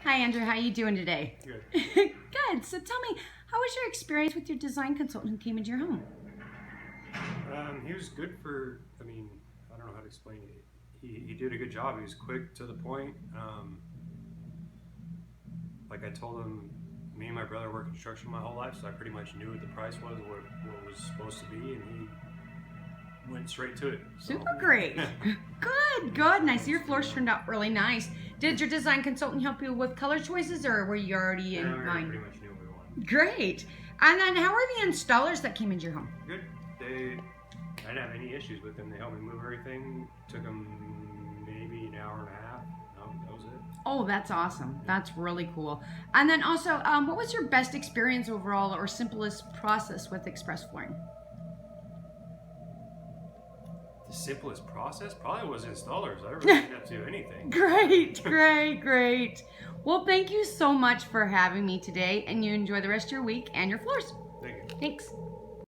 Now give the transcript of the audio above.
Hi, Andrew. How are you doing today? Good. Good. So tell me, how was your experience with your design consultant who came into your home? He was good for, I don't know how to explain it. He did a good job. He was quick to the point. Like I told him, me and my brother worked construction my whole life, so I pretty much knew what the price was, what was supposed to be, and he went straight to it. So. Super great. Good, good. And I see your floors turned out really nice. Did your design consultant help you with color choices, or were you already in We mind? pretty much knew what we wanted. Great. And then how are the installers that came into your home? Good. I didn't have any issues with them. They helped me move everything. Took them maybe an hour and a half. No, that was it. Oh, that's awesome. That's really cool. And then also, what was your best experience overall or simplest process with Express Flooring? The simplest process probably was installers. I really didn't have to do anything. Great, great, great. Well, thank you so much for having me today, and you enjoy the rest of your week and your floors. Thank you. Thanks.